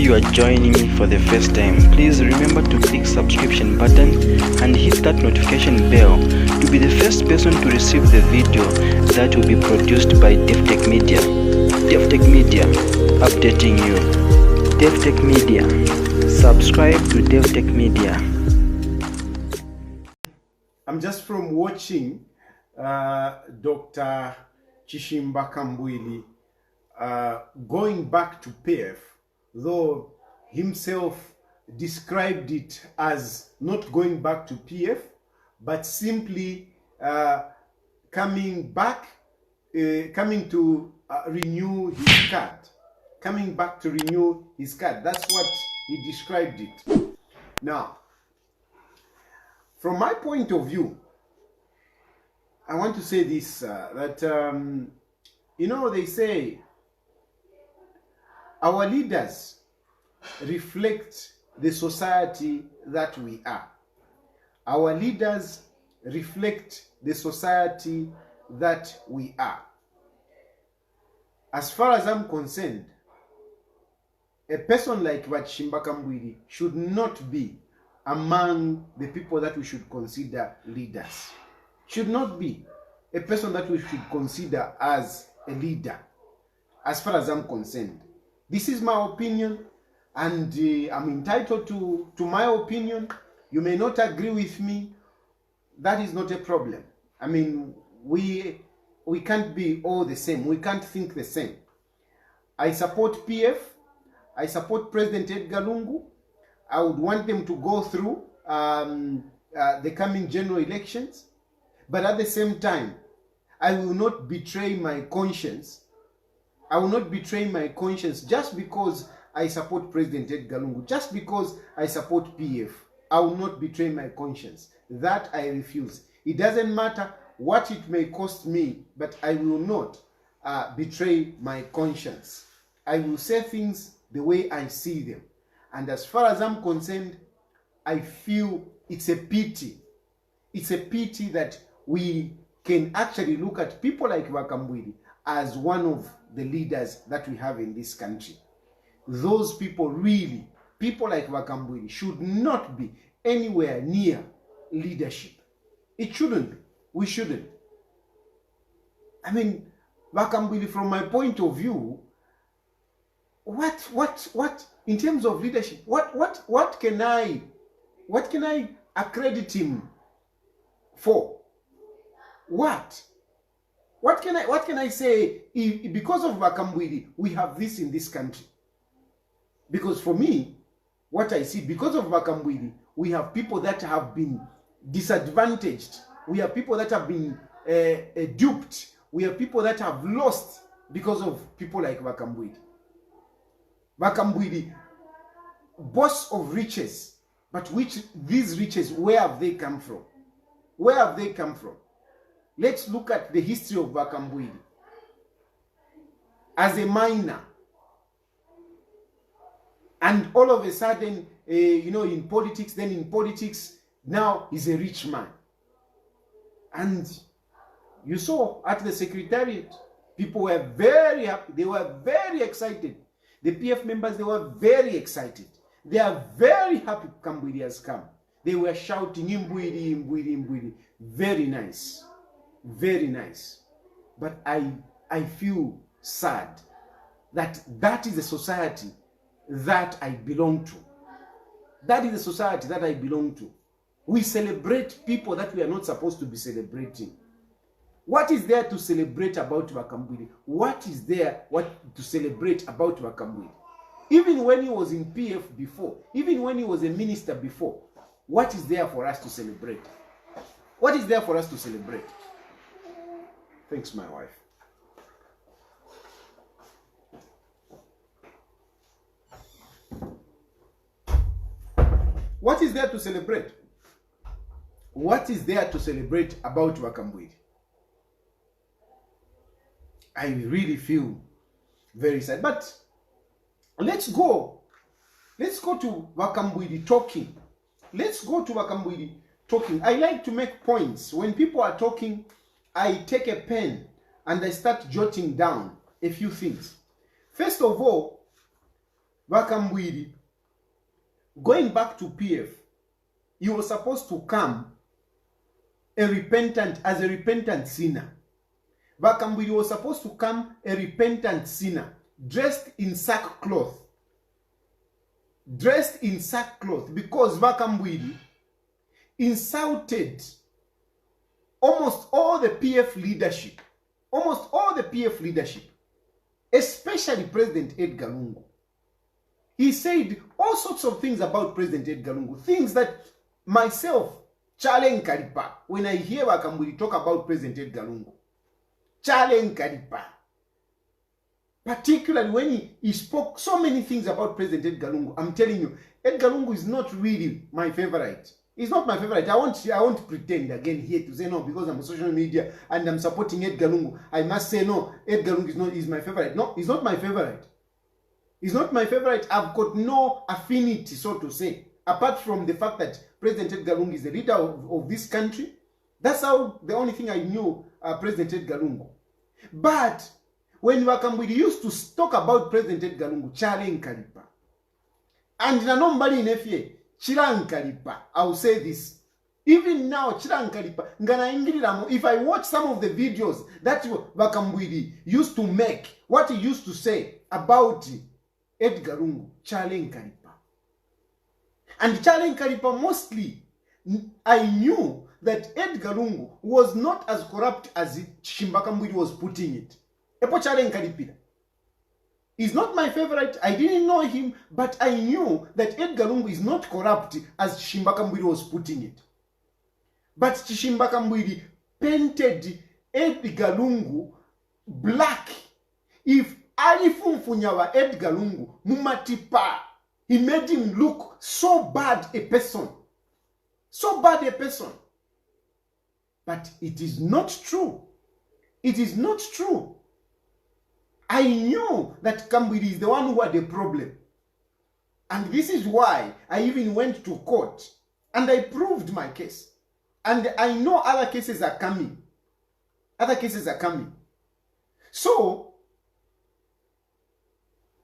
you are joining me for the first time, please remember to click subscription button and hit that notification bell to be the first person to receive the video that will be produced by Davi-tech-media. Davi-tech-media, updating you. Davi-tech-media, subscribe to Davi-tech-media. I'm just from watching Dr. Chishimba KAMBWILI going back to PF, though himself described it as not going back to PF, but simply coming back, coming to renew his card. Coming back to renew his card. That's what he described it. Now, from my point of view, I want to say this, that, you know, they say our leaders reflect the society that we are. Our leaders reflect the society that we are. As far as I'm concerned, a person like Chishimba KAMBWILI should not be among the people that we should consider leaders. Should not be a person that we should consider as a leader, as far as I'm concerned. This is my opinion, and I'm entitled to my opinion. You may not agree with me. That is not a problem. I mean, we can't be all the same. We can't think the same. I support PF. I support President Edgar Lungu. I would want them to go through the coming general elections. But at the same time, I will not betray my conscience. I will not betray my conscience just because I support President Edgar Lungu, just because I support PF. I will not betray my conscience. That I refuse. It doesn't matter what it may cost me, but I will not betray my conscience. I will say things the way I see them. And as far as I'm concerned, I feel it's a pity. It's a pity that we can actually look at people like KAMBWILI as one of the leaders that we have in this country. Those people really, people like KAMBWILI, should not be anywhere near leadership. It shouldn't. We shouldn't. I mean, KAMBWILI, from my point of view, what in terms of leadership, what can I accredit him for? What can I say because of KAMBWILI we have this in this country? Because for me, what I see, because of KAMBWILI, we have people that have been disadvantaged. We have people that have been duped. We have people that have lost because of people like KAMBWILI. KAMBWILI, boss of riches, but these riches, where have they come from? Where have they come from? Let's look at the history of KAMBWILI. As a miner, and all of a sudden, you know, in politics, now he's a rich man. And you saw at the secretariat, people were very happy. They were very excited. The PF members, they were very excited. They are very happy KAMBWILI has come. They were shouting, "Imbwili, Imbwili, Imbwili." Very nice. Very nice. But I feel sad that that is the society that I belong to. That is the society that I belong to. We celebrate people that we are not supposed to be celebrating. What is there to celebrate about KAMBWILI? What is there to celebrate about KAMBWILI? Even when he was in PF before, even when he was a minister before, what is there for us to celebrate? What is there for us to celebrate? Thanks, my wife. What is there to celebrate? What is there to celebrate about KAMBWILI? I really feel very sad. But let's go to KAMBWILI talking. Let's go to KAMBWILI talking. I like to make points. When people are talking, I take a pen and I start jotting down a few things. First of all, Kambwili, going back to PF, he was supposed to come as a repentant sinner. Kambwili was supposed to come a repentant sinner, dressed in sackcloth. Dressed in sackcloth, because Kambwili insulted almost all the PF leadership. Almost all the PF leadership, especially President Edgar Lungu. He said all sorts of things about President Edgar Lungu, things that myself, Chale Nkalipa, when I hear Kambwili talk about President Edgar Lungu, Chale Nkalipa, particularly when he spoke so many things about President Edgar Lungu, I'm telling you, Edgar Lungu is not really my favorite. He's not my favorite. I won't pretend again here to say no, because I'm on social media and I'm supporting Edgar Lungu. I must say no, Edgar Lungu is my favorite. No, he's not my favorite. He's not my favorite. I've got no affinity, so to say, apart from the fact that President Edgar Lungu is the leader of this country. That's how the only thing I knew President Edgar Lungu. But when Kambwili used to talk about President Edgar Lungu, Chale Nkalipa, and nobody in FA, Chila Nkalipa, I will say this. Even now, Chila Nkalipa, if I watch some of the videos that Kambwili used to make, what he used to say about Edgar Lungu, Chale Nkalipa. And Chale Nkalipa, mostly, I knew that Edgar Lungu was not as corrupt as Chishimba Kambwili was putting it. Epo Chale Nkalipa. He's not my favorite. I didn't know him, but I knew that Edgar Lungu is not corrupt as Chishimba Kambwili was putting it. But Chishimba Kambwili painted Edgar Lungu black. If alifunfunyawa Edgar Lungu mumatipa, he made him look so bad a person. So bad a person. But it is not true. It is not true. I knew that Kambwili is the one who had a problem. And this is why I even went to court and I proved my case. And I know other cases are coming. Other cases are coming. So,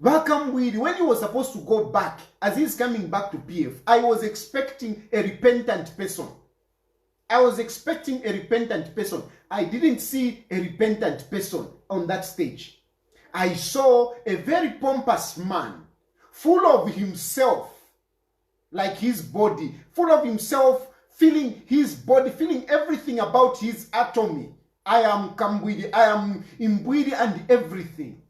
Kambwili, when he was supposed to go back, as he's coming back to PF, I was expecting a repentant person. I was expecting a repentant person. I didn't see a repentant person on that stage. I saw a very pompous man, full of himself, like his body, full of himself, feeling his body, feeling everything about his atomy. I am Kambwili, I am Imbwili and everything.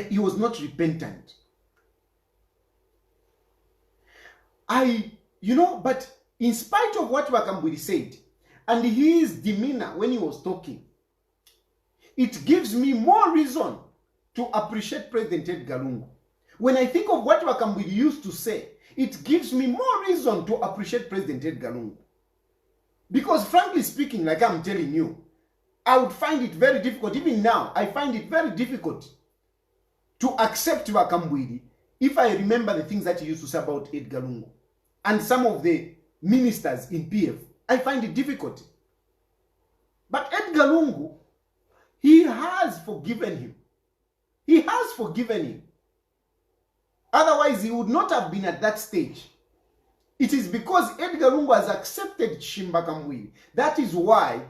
He was not repentant. But in spite of what Kambwili said, and his demeanor when he was talking, it gives me more reason to appreciate President Edgar Lungu. When I think of what Kambwili used to say, it gives me more reason to appreciate President Edgar Lungu. Because frankly speaking, like I'm telling you, I would find it very difficult, even now, I find it very difficult to accept Kambwili if I remember the things that he used to say about Edgar Lungu. And some of the ministers in PF, I find it difficult. But Edgar Lungu, he has forgiven him. He has forgiven him. Otherwise, he would not have been at that stage. It is because Edgar Lungu has accepted Chishimba Kambwili. That is why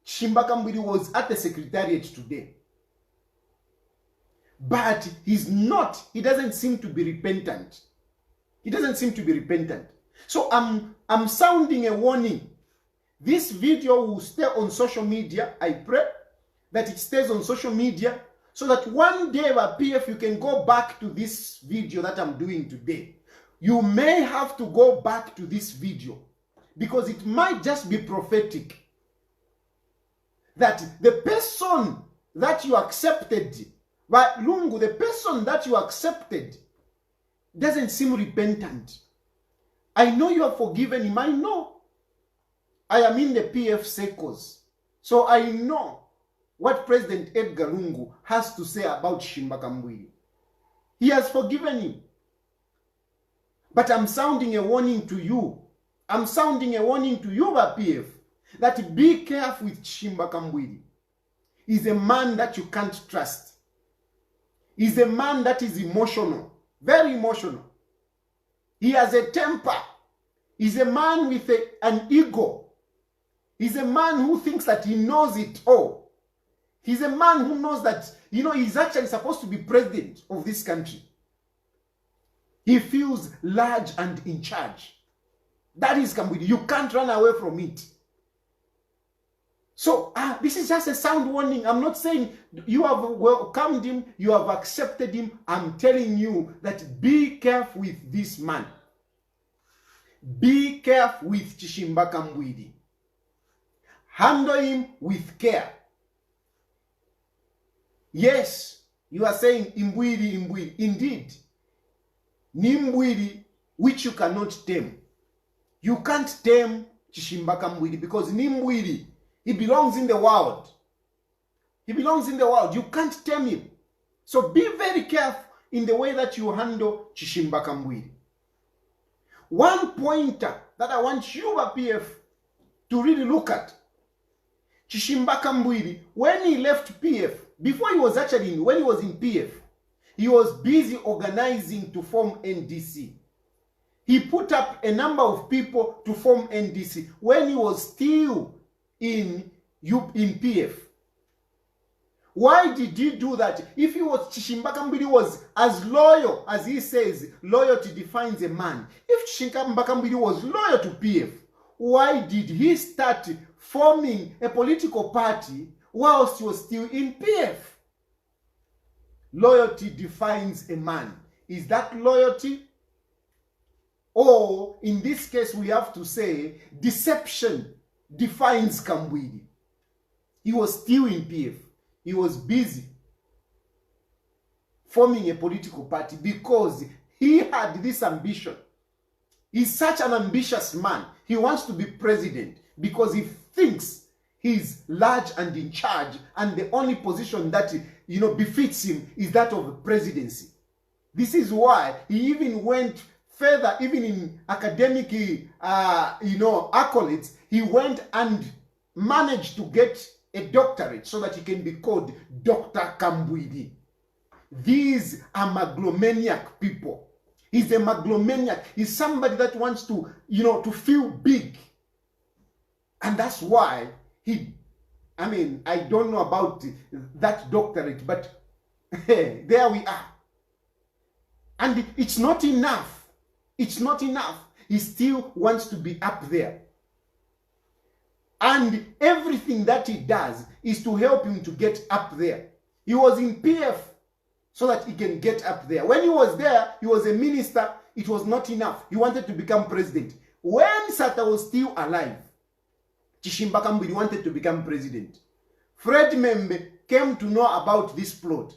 Chishimba Kambwili was at the secretariat today. But he's not. He doesn't seem to be repentant. He doesn't seem to be repentant. So I'm sounding a warning. This video will stay on social media. I pray that it stays on social media so that one day, PF, you can go back to this video that I'm doing today. You may have to go back to this video because it might just be prophetic. That the person that you accepted, but Lungu, the person that you accepted doesn't seem repentant. I know you have forgiven him. I know. I am in the PF circles. So I know what President Edgar Lungu has to say about Chishimba Kambwili. He has forgiven him. But I'm sounding a warning to you. I'm sounding a warning to you, PF, that be careful with Chishimba Kambwili. He's a man that you can't trust. He's a man that is emotional, very emotional. He has a temper. He's a man with an ego. He's a man who thinks that he knows it all. He's a man who knows that, he's actually supposed to be president of this country. He feels large and in charge. That is Kambwili. You can't run away from it. So, this is just a sound warning. I'm not saying you have welcomed him, you have accepted him. I'm telling you that be careful with this man. Be careful with Chishimba Kambwili. Handle him with care. Yes, you are saying Imbwili. Indeed, Nimbwili, which you cannot tame. You can't tame Chishimba Kambwili because Nimbwili, he belongs in the world. He belongs in the world. You can't tame him. So be very careful in the way that you handle Chishimba Kambwili. One pointer that I want you, PF, to really look at. Chishimba Kambwili, when he left PF, before he was actually when he was in PF, he was busy organizing to form NDC. He put up a number of people to form NDC when he was still in PF. Why did he do that? If Chishimba Kambwili was as loyal as he says, loyalty defines a man. If Chishimba Kambwili was loyal to PF, why did he start forming a political party whilst he was still in PF? Loyalty defines a man. Is that loyalty? Or in this case, we have to say deception defines Kambwili. He was still in PF. He was busy forming a political party because he had this ambition. He's such an ambitious man. He wants to be president because he thinks he's large and in charge, and the only position that befits him is that of presidency. This is why he even went further, even in academic accolades. He went and managed to get a doctorate so that he can be called Dr. Kambwili. These are megalomaniac people. He's a megalomaniac. He's somebody that wants to, to feel big. And that's why I don't know about that doctorate, but there we are. And it's not enough. It's not enough. He still wants to be up there. And everything that he does is to help him to get up there. He was in PF so that he can get up there. When he was there, he was a minister. It was not enough. He wanted to become president. When Sata was still alive, Chishimba Kambwili wanted to become president. Fred Membe came to know about this plot.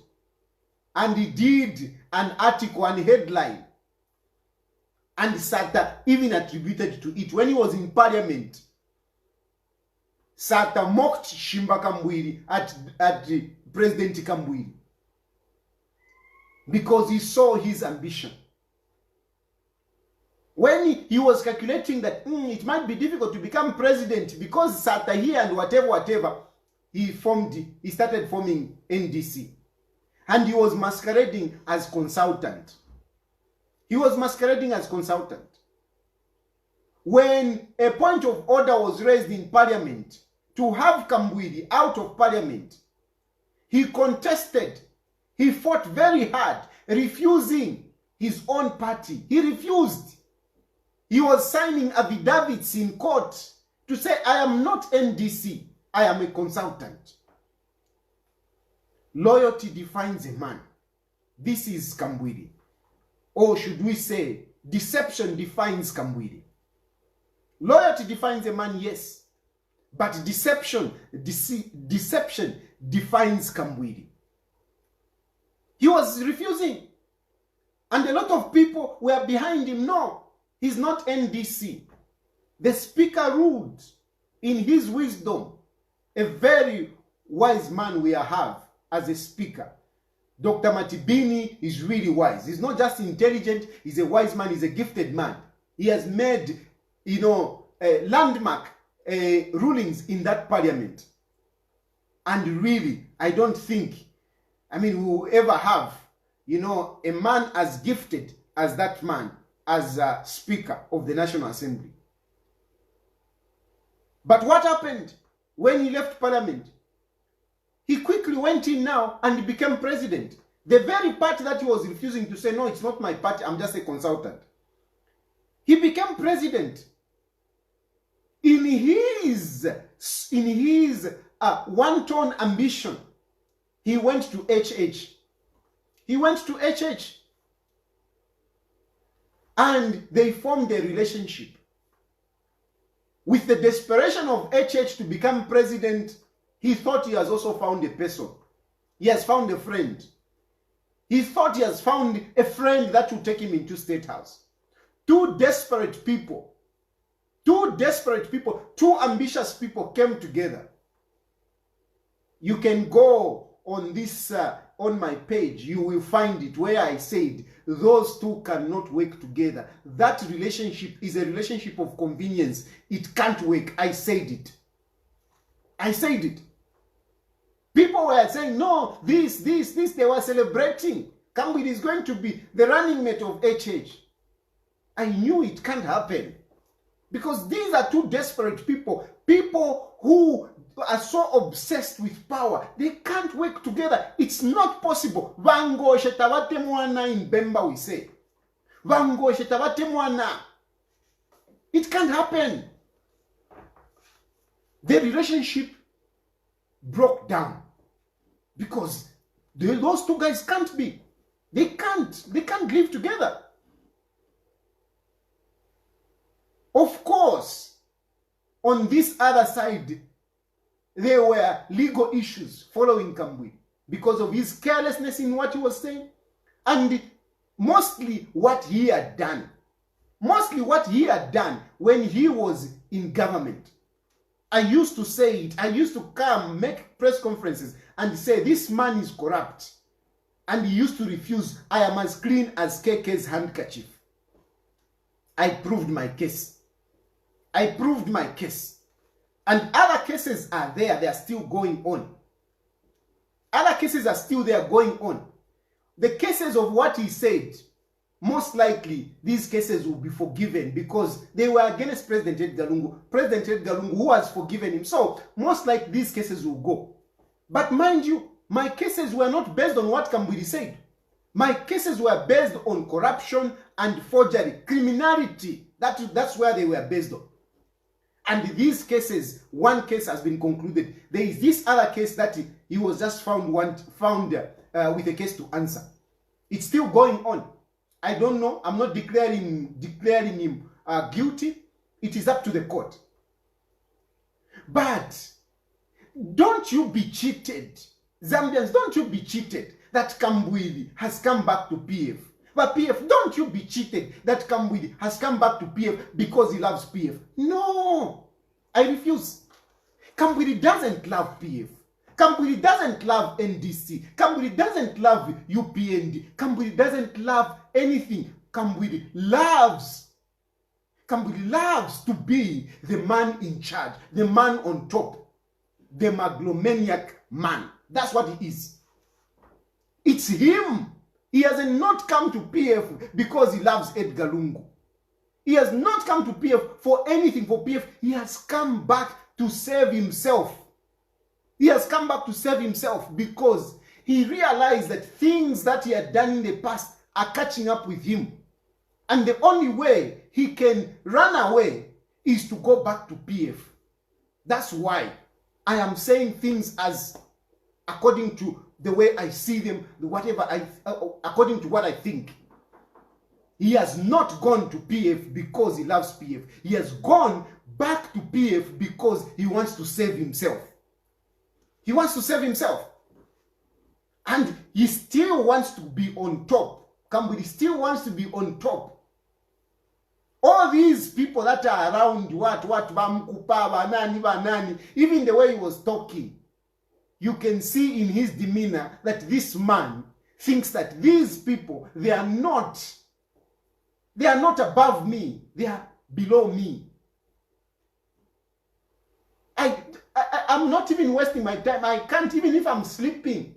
And he did an article and headline. And Sata even attributed to it. When he was in parliament, Sata mocked Chishimba Kambwili at President Kambwili because he saw his ambition. When he was calculating that it might be difficult to become president because Sata here and whatever, he started forming NDC. And he was masquerading as consultant. He was masquerading as consultant. When a point of order was raised in parliament to have Kambwili out of parliament, he contested. He fought very hard, refusing his own party. He refused. He was signing affidavits in court to say, I am not NDC, I am a consultant. Loyalty defines a man. This is Kambwili. Or should we say, deception defines Kambwili. Loyalty defines a man, yes. But deception defines Kambwili. He was refusing. And a lot of people were behind him. No, he's not NDC. The speaker ruled in his wisdom. A very wise man we have as a speaker. Dr. Matibini is really wise. He's not just intelligent, he's a wise man, he's a gifted man. He has made, landmark rulings in that parliament. And really, I don't think, we will ever have you know, a man as gifted as that man as a Speaker of the National Assembly. But what happened when he left Parliament? He quickly went in now and became president. The very party that he was refusing to say, no, it's not my party, I'm just a consultant. He became president. In his one-tone ambition, he went to HH. He went to HH. And they formed a relationship. With the desperation of HH to become president, he thought he has also found a person. He has found a friend. He thought he has found a friend that will take him into State House. Two desperate people, two ambitious people came together. You can go on this, on my page, you will find it where I said those two cannot work together. That relationship is a relationship of convenience. It can't work. I said it. I said it. People were saying, no, this, they were celebrating. KAMBWILI is going to be the running mate of HH. I knew it can't happen. Because these are two desperate people. People who are so obsessed with power. They can't work together. It's not possible. Vango shetavate mwana in Bemba we say. Vango shetavate mwana. It can't happen. The relationship broke down. Because those two guys can't be. They can't live together. Of course, on this other side, there were legal issues following KAMBWILI because of his carelessness in what he was saying, and mostly what he had done. Mostly what he had done when he was in government. I used to say it. I used to come, make press conferences and say, this man is corrupt. And he used to refuse. I am as clean as KK's handkerchief. I proved my case. I proved my case. And other cases are there. They are still going on. Other cases are still there going on. The cases of what he said, most likely these cases will be forgiven because they were against President Edgar Lungu. President Edgar Lungu, who has forgiven him. So most likely these cases will go. But mind you, my cases were not based on what KAMBWILI said. My cases were based on corruption and forgery, criminality. That's where they were based on. And these cases, one case has been concluded. There is this other case that he was just found with a case to answer. It's still going on. I don't know. I'm not declaring him guilty. It is up to the court. But don't you be cheated. Zambians, don't you be cheated that KAMBWILI has come back to PF. But PF, don't you be cheated that KAMBWILI has come back to PF because he loves PF. No, I refuse. KAMBWILI doesn't love PF. KAMBWILI doesn't love NDC. KAMBWILI doesn't love UPND. KAMBWILI doesn't love anything. KAMBWILI loves to be the man in charge, the man on top, the megalomaniac man. That's what he is. It's him. He has not come to PF because he loves Edgar Lungu. He has not come to PF for anything for PF. He has come back to save himself. He has come back to save himself because he realized that things that he had done in the past are catching up with him. And the only way he can run away is to go back to PF. That's why I am saying things as according to the way I see them, according to what I think. He has not gone to PF because he loves PF. He has gone back to PF because he wants to save himself. He wants to save himself. And he still wants to be on top. KAMBWILI still wants to be on top. All these people that are around, even the way he was talking, you can see in his demeanor that this man thinks that these people, they are not above me, they are below me. I'm not even wasting my time. I can't, even if I'm sleeping.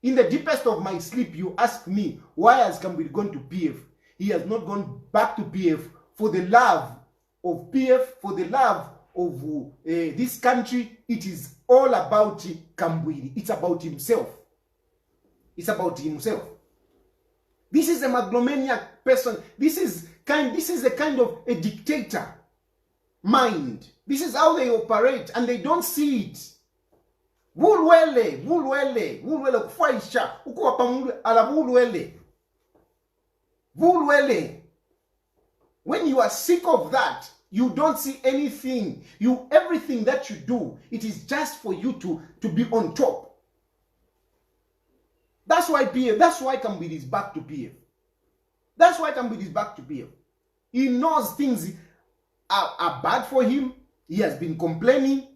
In the deepest of my sleep, you ask me, why has Kambwili gone to PF? He has not gone back to PF for the love of PF, for the love of this country. It is all about Kambwili. It's about himself. It's about himself. This is a megalomaniac person. This is a kind of a dictator mind. This is how they operate, and they don't see it. Vulwele kufaisha ukuwa pamulu ala vulwele. When you are sick of that, you don't see anything. Everything that you do, it is just for you to be on top. That's why Kambwili is back to PF. That's why Kambwili is back to PF. He knows things are bad for him. He has been complaining.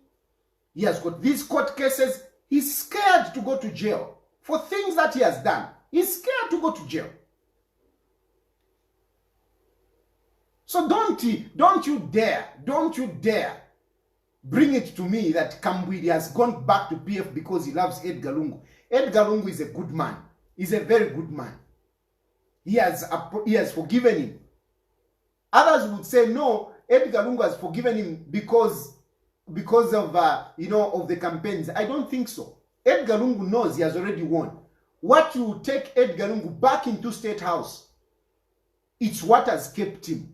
He has got these court cases. He's scared to go to jail for things that he has done. He's scared to go to jail. So don't you dare bring it to me that Kambwili has gone back to PF because he loves Edgar Lungu. Edgar Lungu is a good man. He's a very good man. He has forgiven him. Others would say, no, Edgar Lungu has forgiven him because of of the campaigns. I don't think so. Edgar Lungu knows he has already won. What will take Edgar Lungu back into State House, it's what has kept him.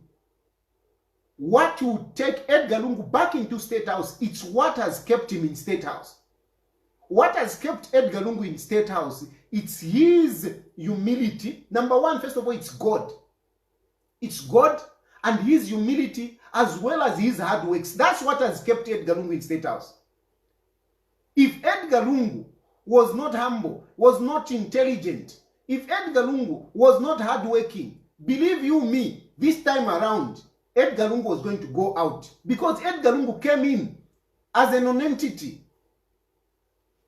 What will take Edgar Lungu back into State House, it's what has kept him in State House. What has kept Edgar Lungu in State House, it's his humility. Number one, first of all, it's God. It's God and his humility, as well as his hard works. That's what has kept Edgar Lungu in State House. If Edgar Lungu was not humble, was not intelligent, if Edgar Lungu was not hardworking, believe you me, this time around, Edgar Lungu was going to go out. Because Edgar Lungu came in as a non-entity.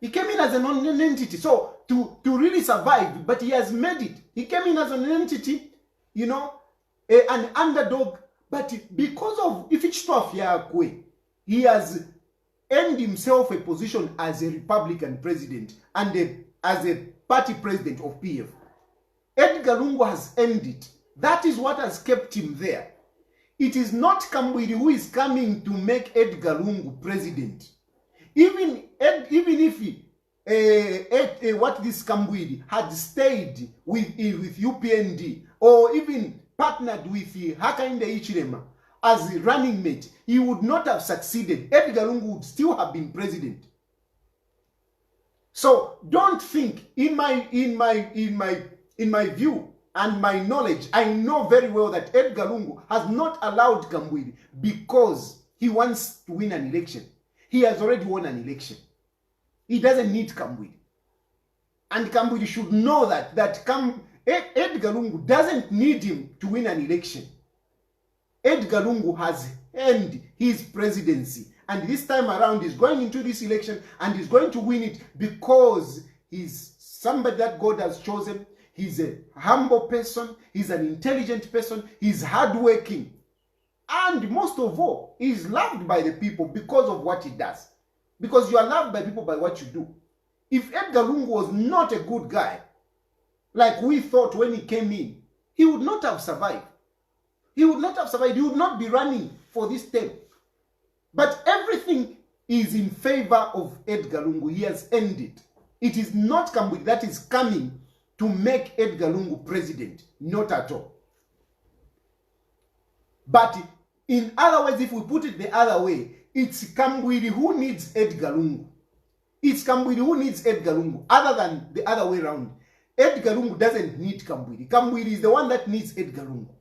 He came in as a non-entity. So, to really survive, but he has made it. He came in as an entity, an underdog, but because of Ifichtof Yakwe, he has earned himself a position as a Republican president and as a party president of PF. Edgar Lungu has earned it. That is what has kept him there. It is not Kambwili who is coming to make Edgar Lungu president. Even if this Kambwili had stayed with UPND or even partnered with Hakainde Hichilema as a running mate, he would not have succeeded. Edgar Lungu would still have been president. So don't think, in my view and my knowledge, I know very well that Edgar Lungu has not allowed Kambwili because he wants to win an election. He has already won an election. He doesn't need Kambwili. And Kambwili should know that Edgar Lungu doesn't need him to win an election. Edgar Lungu has earned his presidency. And this time around, he's going into this election and he's going to win it because he's somebody that God has chosen. He's a humble person. He's an intelligent person. He's hardworking. And most of all, he's loved by the people because of what he does. Because you are loved by people by what you do. If Edgar Lungu was not a good guy, like we thought when he came in, he would not have survived. He would not have survived. He would not be running for this term. But everything is in favor of Edgar Lungu. He has earned it. It is not Kambwili that is coming to make Edgar Lungu president. Not at all. But in other words, if we put it the other way, it's Kambwili who needs Edgar Lungu. It's Kambwili who needs Edgar Lungu, other than the other way around. Edgar Lungu doesn't need Kambwili. Kambwili is the one that needs Edgar Lungu.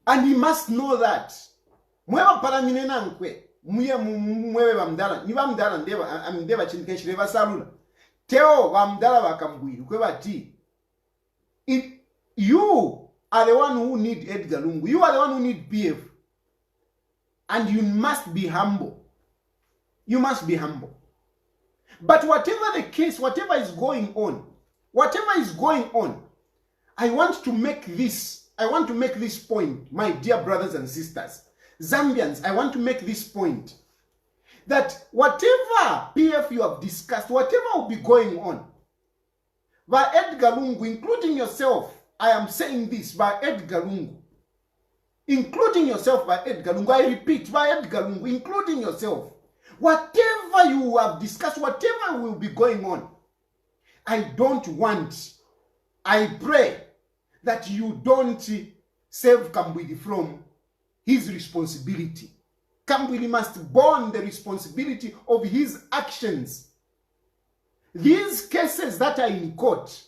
And he must know that. Mwewa paramine nankwe, mwewe wamdala, ni wamdala ndeva chinikeshe leva salula. Teo wamdala wa Kambwili, kwe wati. You are the one who need Edgar Lungu. You are the one who need PF. And you must be humble. You must be humble. But whatever the case, whatever is going on, I want to make this point, my dear brothers and sisters. Zambians, I want to make this point. That whatever PF you have discussed, whatever will be going on, by Edgar Lungu, including yourself. I am saying this by Edgar Lungu, including yourself by Edgar Lungu. I repeat, by Edgar Lungu, including yourself. Whatever you have discussed, whatever will be going on, I don't want, I pray that you don't save KAMBWILI from his responsibility. KAMBWILI must bear the responsibility of his actions. These cases that are in court,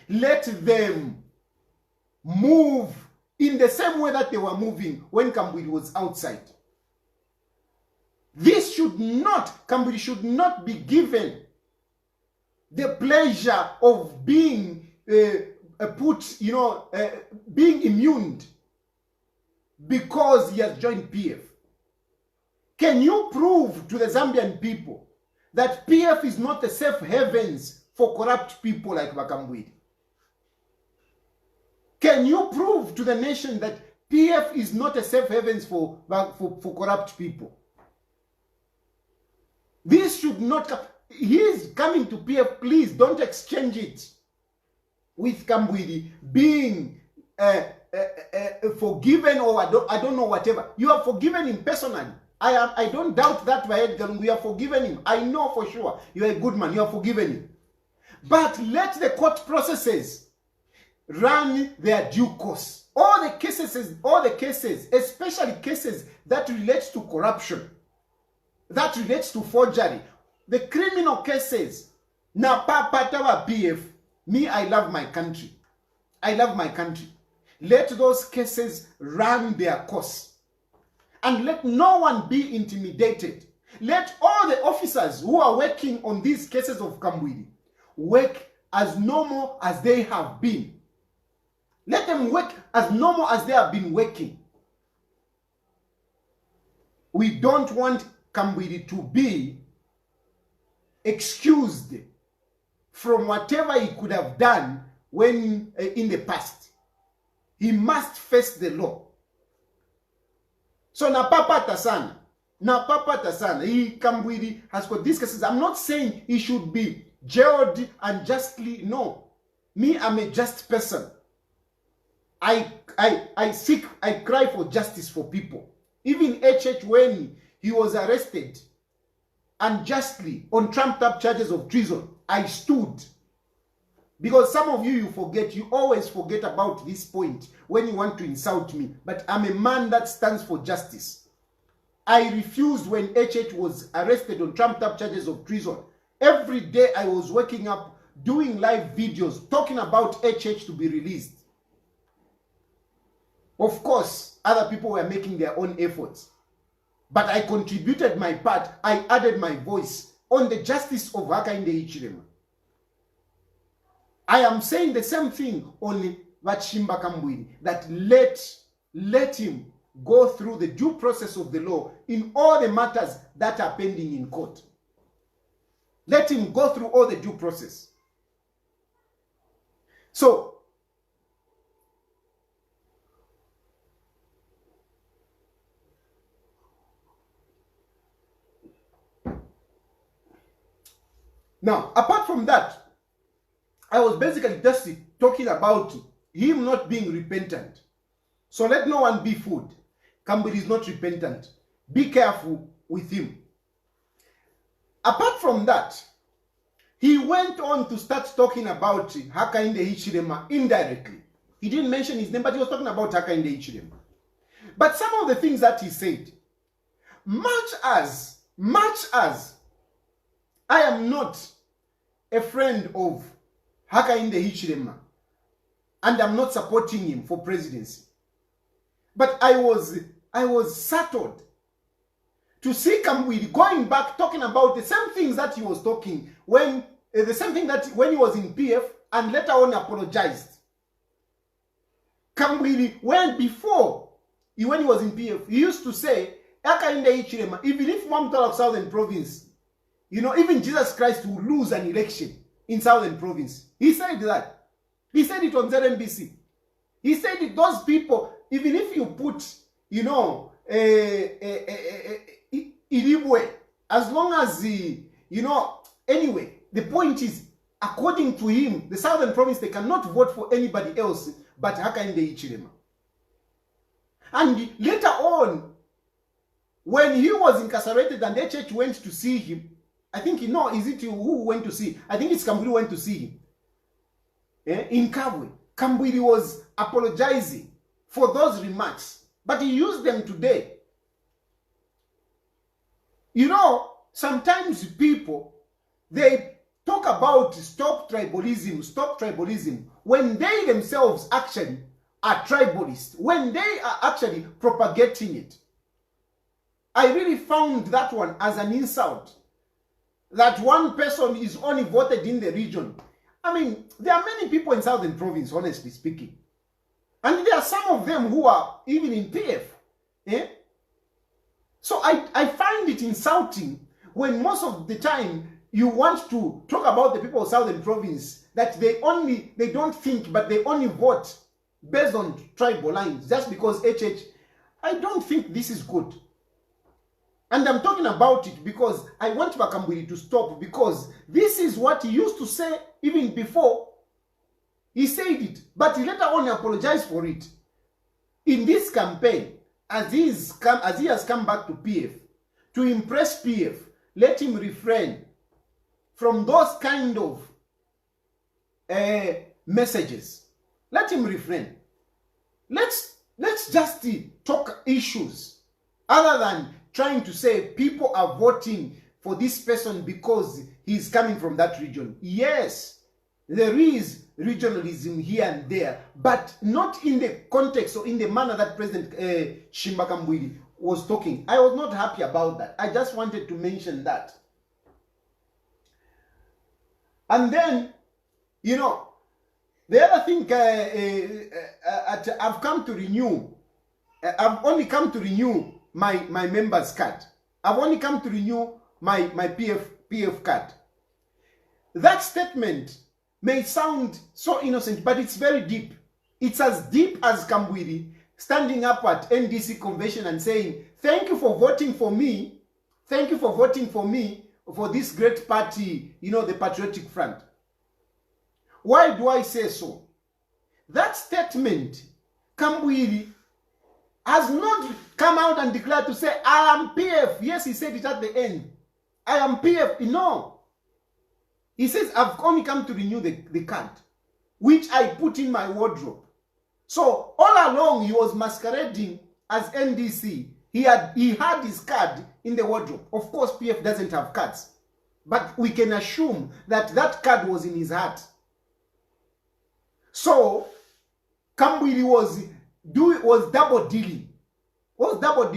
let them move in the same way that they were moving when KAMBWILI was outside. This should not, KAMBWILI should not be given the pleasure of being being immune because he has joined PF. Can you prove to the Zambian people that PF is not a safe havens for corrupt people like KAMBWILI? Can you prove to the nation that PF is not a safe havens for corrupt people? This should not come. He is coming to PF. Please don't exchange it with KAMBWILI being forgiven, or I don't know, whatever. You have forgiven him personally. I don't doubt that by Edgar Lungu. You have forgiven him. I know for sure. You're a good man. You have forgiven him. But let the court processes run their due course. All the cases, especially cases that relate to corruption, that relates to forgery, the criminal cases. Na papa PF, me, I love my country. I love my country. Let those cases run their course. And let no one be intimidated. Let all the officers who are working on these cases of KAMBWILI work as normal as they have been. Let them work as normal as they have been working. We don't want KAMBWILI to be excused from whatever he could have done when in the past. He must face the law. So na papa tasana, he KAMBWILI has got these cases. I'm not saying he should be jailed unjustly. No, me, I'm a just person. I cry for justice for people. Even HH, when he was arrested unjustly on trumped-up charges of treason, I stood. Because some of you forget, you always forget about this point when you want to insult me. But I'm a man that stands for justice. I refused when HH was arrested on trumped-up charges of treason. Every day I was waking up, doing live videos, talking about HH to be released. Of course, other people were making their own efforts. But I contributed my part. I added my voice on the justice of Hakainde Hichilema. I am saying the same thing on Chishimba KAMBWILI, that let him go through the due process of the law in all the matters that are pending in court. Let him go through all the due process. So, now, apart from that, I was basically just talking about him not being repentant. So let no one be fooled. KAMBWILI is not repentant. Be careful with him. Apart from that, he went on to start talking about Hakainde Hichilema indirectly. He didn't mention his name, but he was talking about Hakainde Hichilema. But some of the things that he said, much as I am not a friend of Hakainde Hichilema, and I'm not supporting him for presidency, but I was startled to see KAMBWILI going back talking about the same things that he was talking when the same thing that when he was in PF, and later on apologized. KAMBWILI, when he was in PF, he used to say Hakainde Hichilema, even if one of Southern Province, even Jesus Christ will lose an election in Southern Province. He said that. He said it on ZNBC. He said it, those people, even if you put, Ilibwe, as long as anyway, the point is, according to him, the Southern Province, they cannot vote for anybody else but Hakainde Hichilema. And later on, when he was incarcerated and the church went to see him, I think, is it who went to see? I think it's Kambwili went to see him. In Kabwe, Kambwili was apologizing for those remarks, but he used them today. Sometimes people, they talk about stop tribalism, when they themselves actually are tribalists, when they are actually propagating it. I really found that one as an insult, that one person is only voted in the region. I mean, there are many people in Southern Province, honestly speaking. And there are some of them who are even in PF. So I find it insulting when most of the time you want to talk about the people of Southern Province, that they don't think, but they only vote based on tribal lines, just because HH. I don't think this is good. And I'm talking about it because I want Kambwili to stop, because this is what he used to say even before. He said it, but he later on apologized for it. In this campaign, as he has come back to PF, to impress PF, let him refrain from those kind of messages. Let him refrain. Let's just talk issues, other than trying to say people are voting for this person because he's coming from that region. Yes, there is regionalism here and there, but not in the context or in the manner that President Chishimba Kambwili was talking. I was not happy about that. I just wanted to mention that. And then, the other thing, I've come to renew, I've only come to renew my member's card. I've only come to renew my PF card. That statement may sound so innocent, but it's very deep. It's as deep as Kambwili standing up at NDC convention and saying, thank you for voting for me. Thank you for voting for me for this great party, the Patriotic Front. Why do I say so? That statement, Kambwili has not come out and declared to say, I am PF. Yes, he said it at the end. I am PF. No. He says, I've only come to renew the card, which I put in my wardrobe. So all along, he was masquerading as NDC. He had his card in the wardrobe. Of course, PF doesn't have cards, but we can assume that that card was in his heart. So Kambwili was double dealing. Was double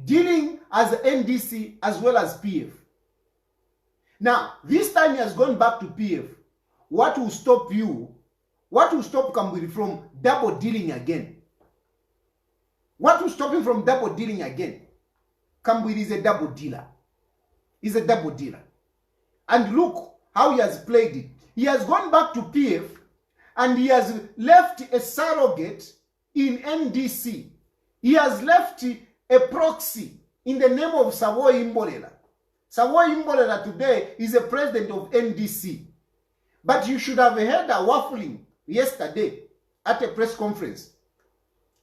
dealing as NDC as well as PF. Now, this time he has gone back to PF. What will stop you? What will stop Kambwili from double dealing again? What will stop him from double dealing again? Kambwili is a double dealer. He's a double dealer. And look how he has played it. He has gone back to PF and he has left a surrogate in NDC. He has left a proxy in the name of Savoy Imbolela. Savoy Imbolela today is a president of NDC. But you should have heard her waffling yesterday at a press conference.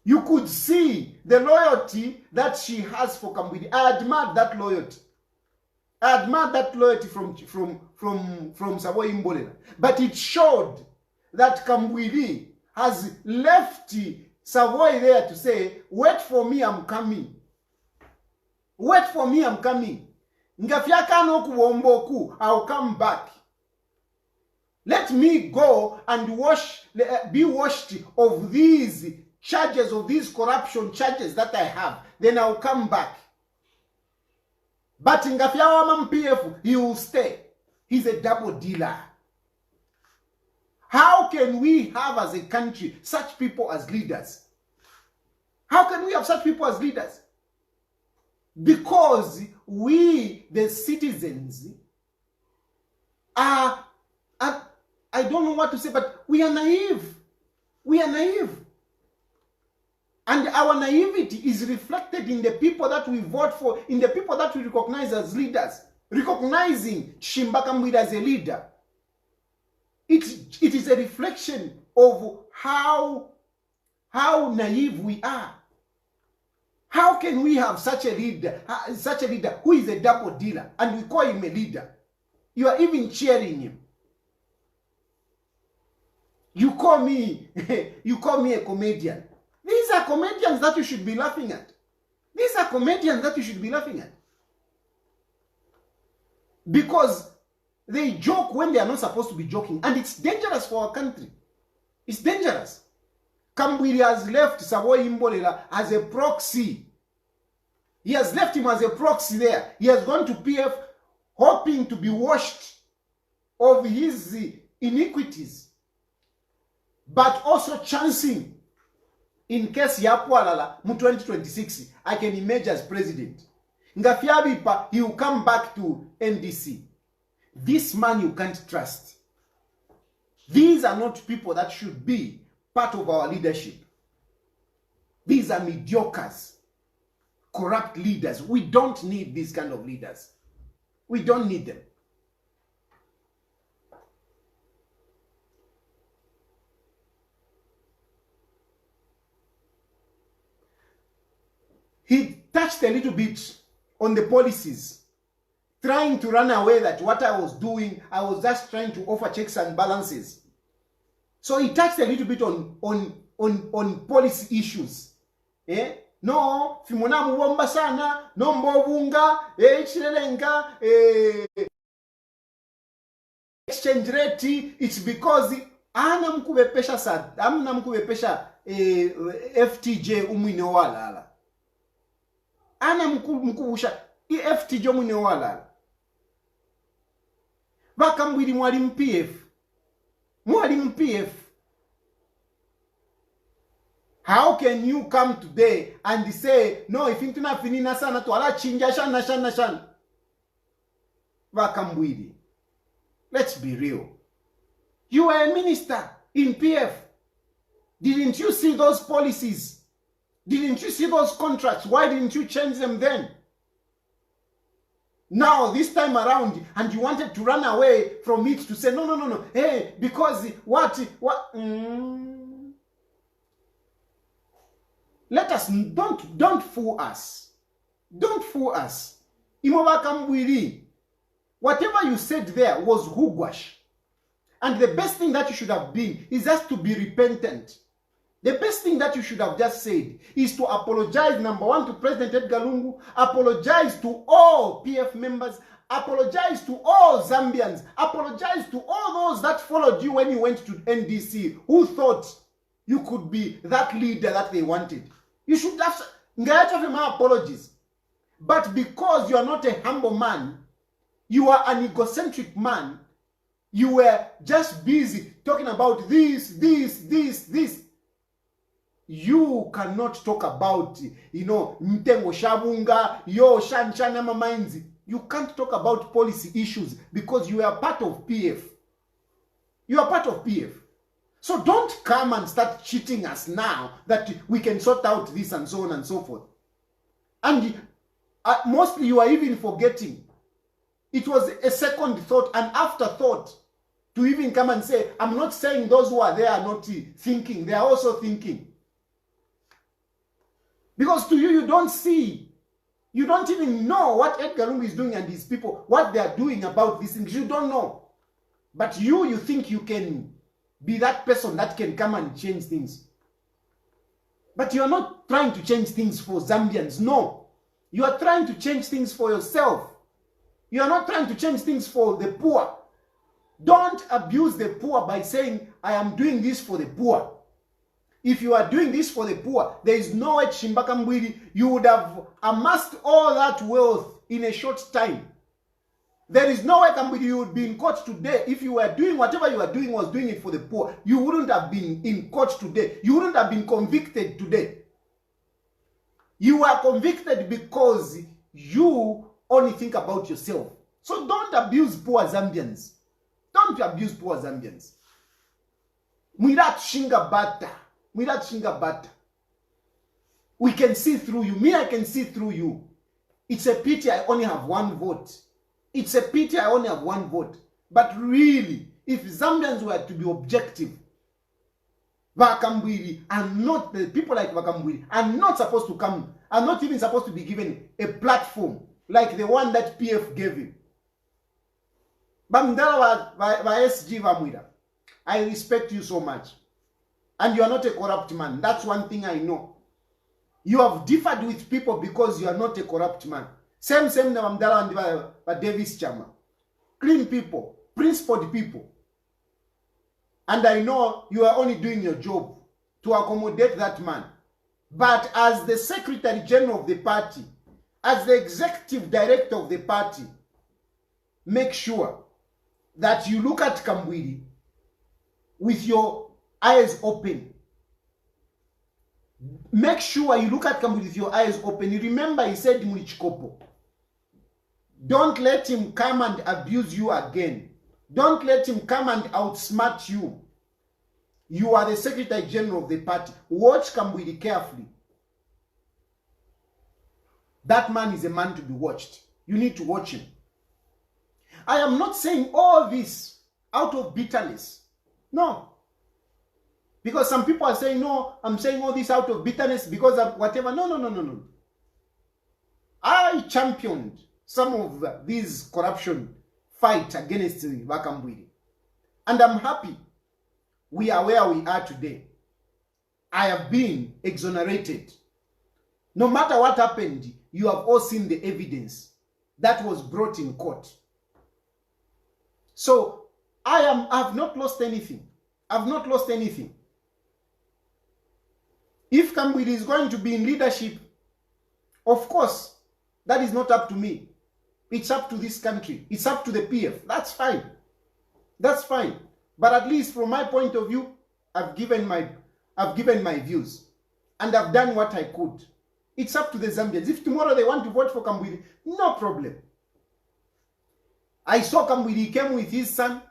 You could see the loyalty that she has for Kambwili. I admire that loyalty. I admire that loyalty from Savoy Imbolela. But it showed that Kambwili has left Savoy there to say, wait for me, I'm coming. Wait for me, I'm coming. I'll come back. Let me go and be washed of these charges, of these corruption charges that I have. Then I'll come back. But in Gafiawa PF, he will stay. He's a double dealer. How can we have as a country such people as leaders? How can we have such people as leaders? Because we, the citizens, I don't know what to say, but we are naive. We are naive. And our naivety is reflected in the people that we vote for, in the people that we recognize as leaders. Recognizing Chishimba Kambwili as a leader. It is a reflection of how naive we are. How can we have such a leader who is a double dealer and we call him a leader? You are even cheering him. You call me a comedian. These are comedians that you should be laughing at. These are comedians that you should be laughing at. Because they joke when they are not supposed to be joking. And it's dangerous for our country. It's dangerous. KAMBWILI has left Savoy Imbolela as a proxy. He has left him as a proxy there. He has gone to PF hoping to be washed of his iniquities. But also chancing in case Yapwalala mu 2026, I can emerge as president. Ngafiabipa, he will come back to NDC. This man you can't trust. These are not people that should be part of our leadership. These are mediocres, corrupt leaders. We don't need these kind of leaders. We don't need them. He touched a little bit on the policies, trying to run away that what I was doing, I was just trying to offer checks and balances. So he touched a little bit on policy issues. No, fimona muwomba sana, no mbovunga, chilelenga, exchange rate, it's because ana mkubepesha sad, amna mkubepesha FTJ umwine wala. Ana mkubusha FTJ umwine wala. BaKAMBWILI mwalimu PF. Mwalimu PF. How can you come today and say, no, if you not finina sana to ala chinja shana. BaKAMBWILI. Let's be real. You are a minister in PF. Didn't you see those policies? Didn't you see those contracts? Why didn't you change them then? Now, this time around, and you wanted to run away from it to say, no. Hey, because what? Let us, don't fool us. Don't fool us. BaKAMBWILI, whatever you said there was hugwash. And the best thing that you should have been is just to be repentant. The best thing that you should have just said is to apologize, number one, to President Edgar Lungu, apologize to all PF members, apologize to all Zambians, apologize to all those that followed you when you went to NDC, who thought you could be that leader that they wanted. You should have my apologies. But because you are not a humble man, you are an egocentric man, you were just busy talking about this. You cannot talk about, Mtengo Shabunga, yo Shanchana Mamainzi. You can't talk about policy issues because you are part of PF. You are part of PF. So don't come and start cheating us now that we can sort out this and so on and so forth. And mostly you are even forgetting. It was a second thought, an afterthought, to even come and say, I'm not saying those who are there are not thinking. They are also thinking. Because to you, you don't see. You don't even know what Edgar Lungu is doing and his people, what they are doing about these things. You don't know. But you think you can be that person that can come and change things. But you are not trying to change things for Zambians. No. You are trying to change things for yourself. You are not trying to change things for the poor. Don't abuse the poor by saying, I am doing this for the poor. If you are doing this for the poor, there is no way BaKAMBWILI, you would have amassed all that wealth in a short time. There is no way BaKAMBWILI, you would be in court today. If you were doing whatever you were doing was doing it for the poor, you wouldn't have been in court today. You wouldn't have been convicted today. You were convicted because you only think about yourself. So don't abuse poor Zambians. Don't abuse poor Zambians. Mwira tushinga bata. We can see through you. Me, I can see through you. It's a pity I only have one vote. It's a pity I only have one vote. But really, if Zambians were to be objective, KAMBWILI are not, the people like KAMBWILI are not supposed to come, are not even supposed to be given a platform like the one that PF gave him. Bamdala wa SG Vamwira, I respect you so much. And you are not a corrupt man. That's one thing I know. You have differed with people because you are not a corrupt man. Same na Bamdala and Davis Chama. Clean people, principled people. And I know you are only doing your job to accommodate that man. But as the Secretary General of the party, as the Executive Director of the party, make sure that you look at KAMBWILI with your eyes open. Make sure you look at KAMBWILI with your eyes open. You remember he said Mulichikopo. Don't let him come and abuse you again. Don't let him come and outsmart you. You are the Secretary General of the party. Watch KAMBWILI carefully. That man is a man to be watched. You need to watch him. I am not saying all this out of bitterness. No. Because some people are saying, no, I'm saying all this out of bitterness because of whatever. No. I championed some of these corruption fight against KAMBWILI. And I'm happy we are where we are today. I have been exonerated. No matter what happened, you have all seen the evidence that was brought in court. So I've not lost anything. I've not lost anything. If KAMBWILI is going to be in leadership, of course, that is not up to me. It's up to this country. It's up to the PF. That's fine. That's fine. But at least from my point of view, I've given my views. And I've done what I could. It's up to the Zambians. If tomorrow they want to vote for KAMBWILI, no problem. I saw KAMBWILI came with his son.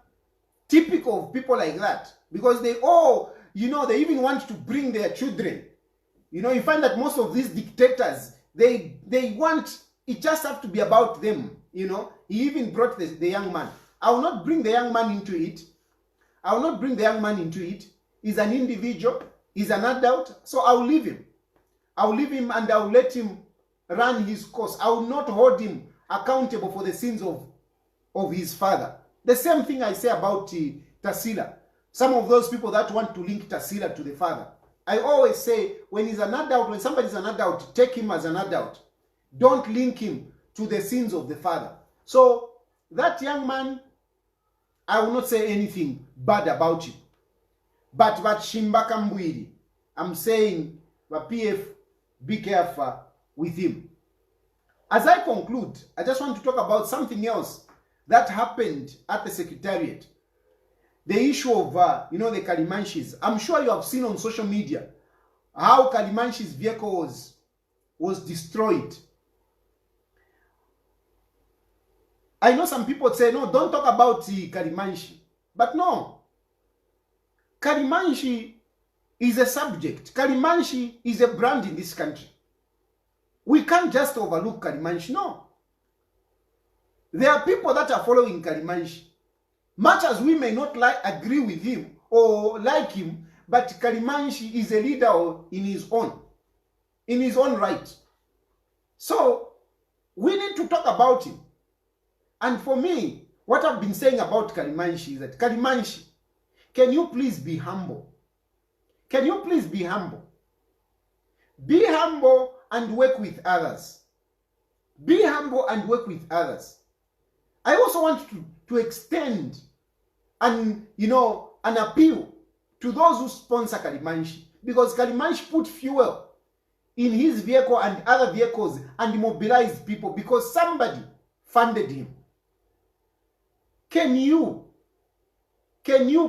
Typical of people like that. Because they all, they even want to bring their children. You find that most of these dictators, they want, it just have to be about them. He even brought the young man. I will not bring the young man into it. I will not bring the young man into it. He's an individual. He's an adult. So I will leave him. I will leave him and I will let him run his course. I will not hold him accountable for the sins of his father. The same thing I say about Tasila. Some of those people that want to link Tasila to the father. I always say, when he's an adult, when somebody's an adult, take him as an adult. Don't link him to the sins of the father. So, that young man, I will not say anything bad about him. But Chishimba KAMBWILI, I'm saying, PF, be careful with him. As I conclude, I just want to talk about something else that happened at the Secretariat. The issue of, the Kalimanshis. I'm sure you have seen on social media how Kalimanshi's vehicle was destroyed. I know some people say, no, don't talk about Kalimanshi. But no. Kalimanshi is a subject. Kalimanshi is a brand in this country. We can't just overlook Kalimanshi. No. There are people that are following Kalimanshi. Much as we may not agree with him or like him, but Kalimanshi is a leader in his own right. So, we need to talk about him. And for me, what I've been saying about Kalimanshi is that, Kalimanshi, can you please be humble? Can you please be humble? Be humble and work with others. Be humble and work with others. I also want to extend an appeal to those who sponsor Kalimanshi, because Kalimanshi put fuel in his vehicle and other vehicles and mobilized people because somebody funded him. Can you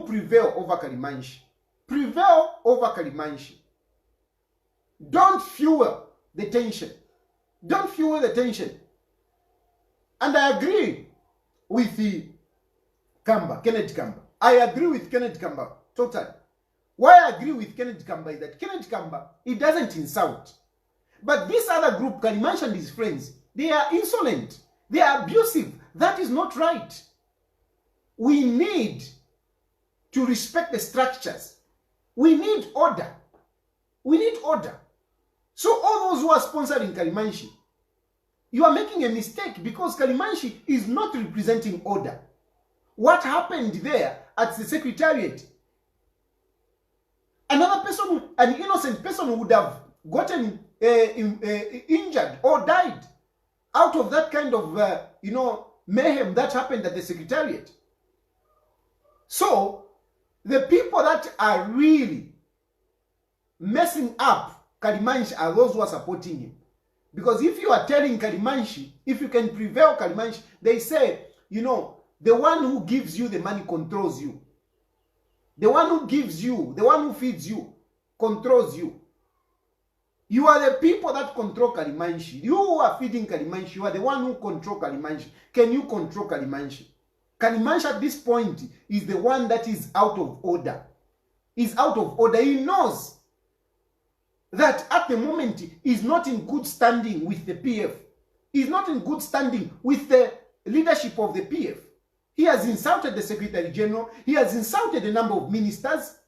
prevail over Kalimanshi? Prevail over Kalimanshi. Don't fuel the tension. Don't fuel the tension. And I agree with Kenneth Kamba. I agree with Kenneth Kamba totally. Why I agree with Kenneth Kamba is that Kenneth Kamba, he doesn't insult. But this other group, Kalimanshi and his friends, they are insolent. They are abusive. That is not right. We need to respect the structures. We need order. We need order. So all those who are sponsoring Kalimanshi, you are making a mistake, because Kalimanshi is not representing order. What happened there at the secretariat? Another person, an innocent person, would have gotten injured or died out of that kind of, mayhem that happened at the secretariat. So, the people that are really messing up Kalimanshi are those who are supporting him. Because if you are telling Kalimanshi, if you can prevail Kalimanshi, they say, the one who gives you the money controls you. The one who gives you, the one who feeds you, controls you. You are the people that control Kalimanshi. You who are feeding Kalimanshi, you are the one who control Kalimanshi. Can you control Kalimanshi? Kalimanshi at this point is the one that is out of order. Is out of order. He knows that at the moment is not in good standing with the PF. He's not in good standing with the leadership of the PF. He has insulted the Secretary General. He has insulted a number of ministers.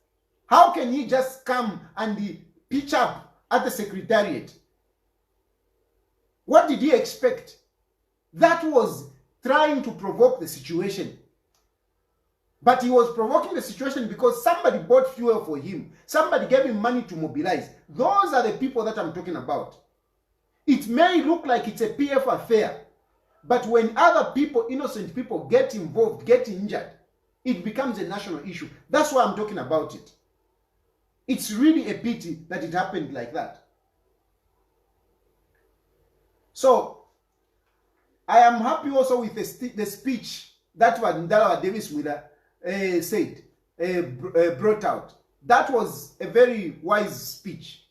How can he just come and pitch up at the Secretariat? What did he expect? That was trying to provoke the situation. But he was provoking the situation because somebody bought fuel for him. Somebody gave him money to mobilize. Those are the people that I'm talking about. It may look like it's a PF affair, but when other people, innocent people, get involved, get injured, it becomes a national issue. That's why I'm talking about it. It's really a pity that it happened like that. So, I am happy also with the speech that Ndalawa Davis-Wheeler brought out. That was a very wise speech.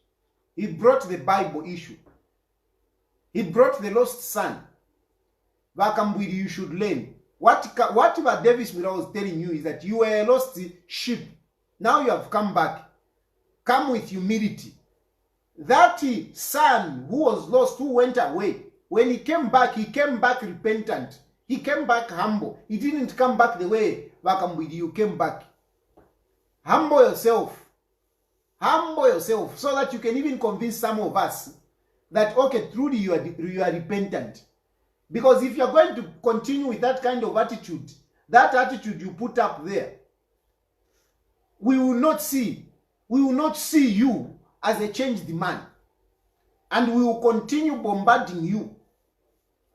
He brought the Bible issue. He brought the lost son. KAMBWILI, you should learn. Whatever Davis-Wheeler was telling you is that you were a lost sheep. Now you have come back. Come with humility. That son who was lost, who went away, when he came back repentant. He came back humble. He didn't come back the way KAMBWILI you came back. Humble yourself. Humble yourself so that you can even convince some of us that, okay, truly you are repentant. Because if you're going to continue with that kind of attitude, that attitude you put up there, we will not see you as a changed man. And we will continue bombarding you.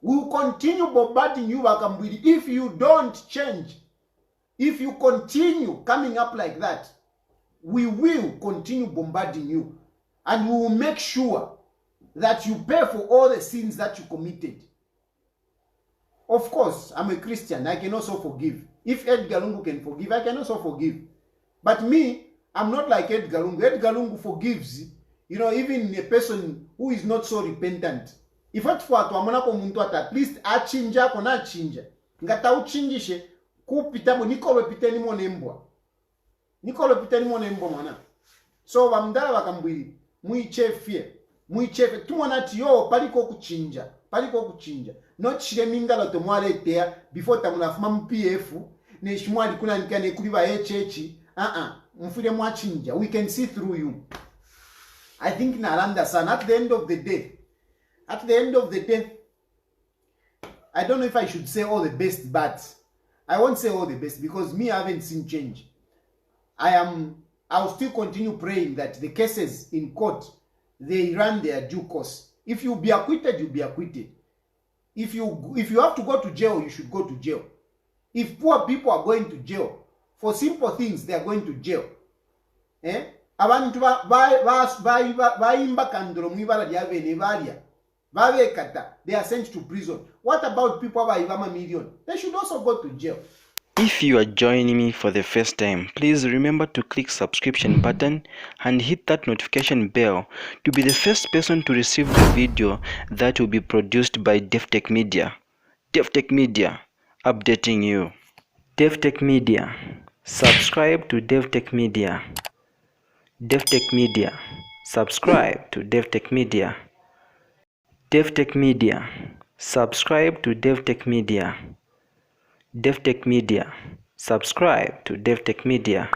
We will continue bombarding you, KAMBWILI, if you don't change. If you continue coming up like that, we will continue bombarding you. And we will make sure that you pay for all the sins that you committed. Of course, I'm a Christian. I can also forgive. If Edgar Lungu can forgive, I can also forgive. But me, I'm not like Edgar Lungu. Edgar Lungu forgives, even a person who is not so repentant. If at least achinja kona achinja. Ngata uchinjishe kupitamo nikolo piteni monembwa. Nikolo piteni monembwa mwana. So wamdala KAMBWILI muichefe tumwana tiyo paliko kuchinja. Not shiremingala to mwaletea before tamunafuma MPF ne shimwali kuna nikane kuliva HH. Mfire mwachinja. We can see through you. I think Nalanda son, at the end of the day, I don't know if I should say all the best, but I won't say all the best because me, I haven't seen change. I'll still continue praying that the cases in court, they run their due course. If you be acquitted, you'll be acquitted. If you have to go to jail, you should go to jail. If poor people are going to jail for simple things, they are going to jail. Abantu baimba kandolo mwibala lyave nevalia. They are sent to prison. What about people by Ivama million? They should also go to jail. If you are joining me for the first time, please remember to click subscription button and hit that notification bell to be the first person to receive the video that will be produced by Davi-tech-media. Davi-tech-media, updating you. Davi-tech-media, subscribe to Davi-tech-media. Davi-tech-media, subscribe to Davi-tech-media. Davi-tech-media, subscribe to Davi-tech-media. Davi-tech-media, Subscribe to Davi-tech-media.